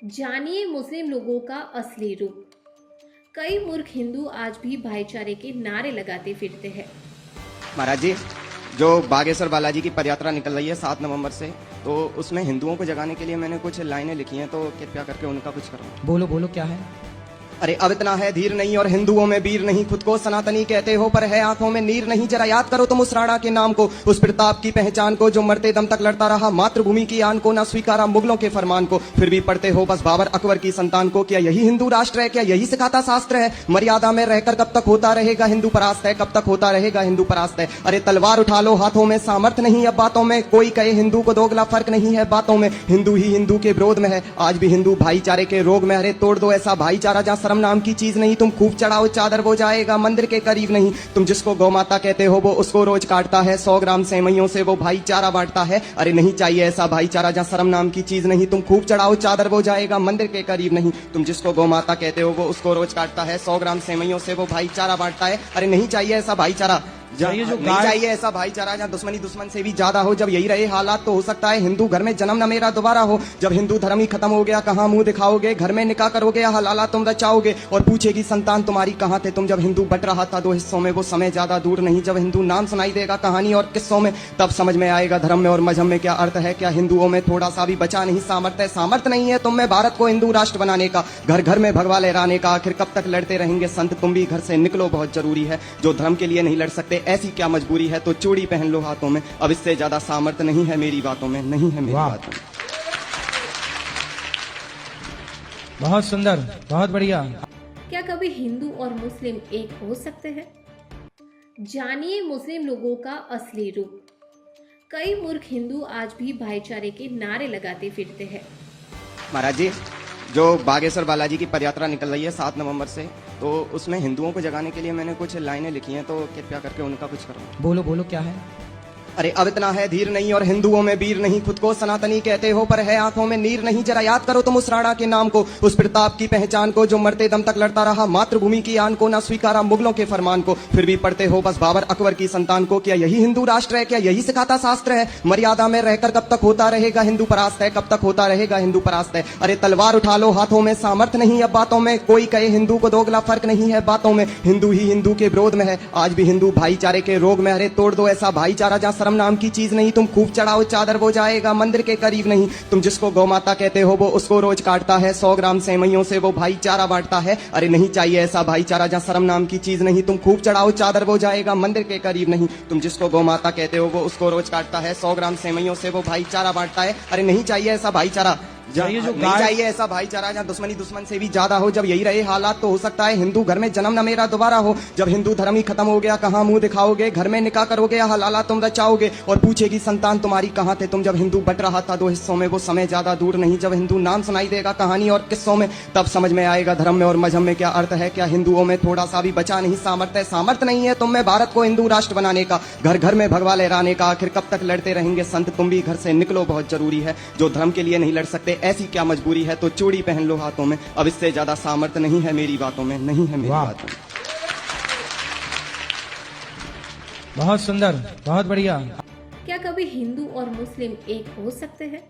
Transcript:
जानिए मुस्लिम लोगों का असली रूप। कई मूर्ख हिंदू आज भी भाईचारे के नारे लगाते फिरते हैं। महाराज जी, जो बागेश्वर बालाजी की पदयात्रा निकल रही है 7 नवंबर से, तो उसमें हिंदुओं को जगाने के लिए मैंने कुछ लाइनें लिखी हैं, तो कृपया करके उनका कुछ करो। बोलो बोलो, क्या है? अरे अब इतना है धीर नहीं और हिंदुओं में वीर नहीं, खुद को सनातनी कहते हो पर है आंखों में नीर नहीं। जरा याद करो तुम उस राणा के नाम को, उस प्रताप की पहचान को, जो मरते दम तक लड़ता रहा मातृभूमि की आन को, ना स्वीकारा मुगलों के फरमान को, फिर भी पढ़ते हो बस बाबर अकबर की संतान को। क्या यही हिंदू राष्ट्र है? क्या यही सिखाता शास्त्र है? मर्यादा में रहकर कब तक होता रहेगा हिंदू परास्त है, कब तक होता रहेगा हिंदू परास्त है। अरे तलवार उठा लो हाथों में, सामर्थ नहीं अब बातों में, कोई कहे हिंदू को दोगला फर्क नहीं है बातों में। हिंदू ही हिंदू के विरोध में है, आज भी हिंदू भाईचारे के रोग में। अरे तोड़ दो ऐसा भाईचारा जहां शर्म नाम की चीज नहीं, तुम खूब चढ़ाओ चादर वो जाएगा मंदिर के करीब नहीं। तुम जिसको गौ माता कहते हो वो उसको रोज काटता है, 100 ग्राम सेवइयों से वो भाईचारा बांटता है। अरे नहीं चाहिए ऐसा भाईचारा जहां शर्म नाम की चीज नहीं, तुम खूब चढ़ाओ चादर वो जाएगा मंदिर के करीब नहीं। तुम जिसको गौ माता कहते हो वो उसको रोज काटता है, 100 ग्राम सेवइयों से वो भाईचारा बांटता है। अरे नहीं चाहिए ऐसा भाईचारा नहीं चाहिए ऐसा भाईचारा जहाँ दुश्मनी दुश्मन से भी ज्यादा हो। जब यही रहे हालात तो हो सकता है हिंदू घर में जन्म न मेरा दोबारा हो। जब हिंदू धर्म ही खत्म हो गया कहाँ मुंह दिखाओगे, घर में निकाह करोगे या हलाला तुम रचाओगे, और पूछेगी संतान तुम्हारी कहाँ थे तुम जब हिंदू बट रहा था 2 हिस्सों में। वो समय ज्यादा दूर नहीं जब हिंदू नाम सुनाई देगा कहानी और किस्सों में, तब समझ में आएगा धर्म में और मजहब में क्या अर्थ है। क्या हिंदुओं में थोड़ा सा भी बचा नहीं सामर्थ्य? सामर्थ्य नहीं है तुम में भारत को हिंदू राष्ट्र बनाने का, घर घर में भगवा लहराने का। आखिर कब तक लड़ते रहेंगे संत? तुम भी घर से निकलो, बहुत जरूरी है। जो धर्म के लिए नहीं लड़ सकते ऐसी क्या मजबूरी है, तो चूड़ी पहन लो हाथों में। अब इससे ज्यादा सामर्थ्य नहीं है मेरी बातों में, नहीं है मेरी बातों में। बहुत सुंदर, बहुत बढ़िया। क्या कभी हिंदू और मुस्लिम एक हो सकते हैं? जानिए मुस्लिम लोगों का असली रूप। कई मूर्ख हिंदू आज भी भाईचारे के नारे लगाते फिरते हैं। महाराज जी, जो बागेश्वर बालाजी की पदयात्रा निकल रही है 7 नवंबर से, तो उसमें हिंदुओं को जगाने के लिए मैंने कुछ लाइनें लिखी हैं, तो कृपया करके उनका कुछ करो। बोलो बोलो, क्या है? अरे अब इतना है धीर नहीं और हिंदुओं में वीर नहीं, खुद को सनातनी कहते हो पर है आंखों में नीर नहीं। जरा याद करो तुम उस राणा के नाम को, उस प्रताप की पहचान को, जो मरते दम तक लड़ता रहा मातृभूमि की आन को, ना स्वीकारा मुगलों के फरमान को, फिर भी पढ़ते हो बस बाबर अकबर की संतान को। क्या यही हिंदू राष्ट्र है? क्या यही सिखाता शास्त्र है? मर्यादा में रहकर कब तक होता रहेगा हिंदू परास्त है, कब तक होता रहेगा हिंदू परास्त है। अरे तलवार उठा लो हाथों में, सामर्थ नहीं अब बातों में, कोई कहे हिंदू को दोगला फर्क नहीं है बातों में। हिंदू ही हिंदू के विरोध में है, आज भी हिंदू भाईचारे के रोग में। अरे तोड़ दो ऐसा भाईचारा जहां शर्म नाम की चीज नहीं, तुम खूब चढ़ाओ चादर वो जाएगा मंदिर के करीब नहीं। तुम जिसको गौ माता कहते हो वो उसको रोज काटता है, 100 ग्राम सेवइयों से वो भाईचारा बांटता है। अरे नहीं चाहिए ऐसा भाईचारा जहां शर्म नाम की चीज नहीं, तुम खूब चढ़ाओ चादर वो जाएगा मंदिर के करीब नहीं। तुम जिसको गौ माता कहते हो वो उसको रोज काटता है, 100 ग्राम सेवइयों से वो भाईचारा बांटता है। अरे नहीं चाहिए ऐसा भाईचारा नहीं चाहिए ऐसा भाईचारा जहाँ दुश्मनी दुश्मन से भी ज्यादा हो। जब यही रहे हालात तो हो सकता है हिंदू घर में जन्म न मेरा दोबारा हो। जब हिंदू धर्म ही खत्म हो गया कहाँ मुंह दिखाओगे, घर में निकाह करोगे या हलाला तुम रचाओगे, और पूछेगी संतान तुम्हारी कहाँ थे तुम जब हिंदू बट रहा था 2 हिस्सों में। वो समय ज्यादा दूर नहीं जब हिंदू नाम सुनाई देगा कहानी और किस्सों में, तब समझ में आएगा धर्म में और मजहब में क्या अर्थ है। क्या हिंदुओं में थोड़ा सा भी बचा नहीं सामर्थ्य? सामर्थ्य नहीं है तुम में भारत को हिंदू राष्ट्र बनाने का, घर घर में भगवा लहराने का। आखिर कब तक लड़ते रहेंगे संत? तुम भी घर से निकलो, बहुत जरूरी है। जो धर्म के लिए नहीं लड़ सकते ऐसी क्या मजबूरी है, तो चूड़ी पहन लो हाथों में। अब इससे ज्यादा सामर्थ्य नहीं है मेरी बातों में, नहीं है मेरी बातों में। बहुत सुंदर, बहुत बढ़िया। क्या कभी हिंदू और मुस्लिम एक हो सकते हैं?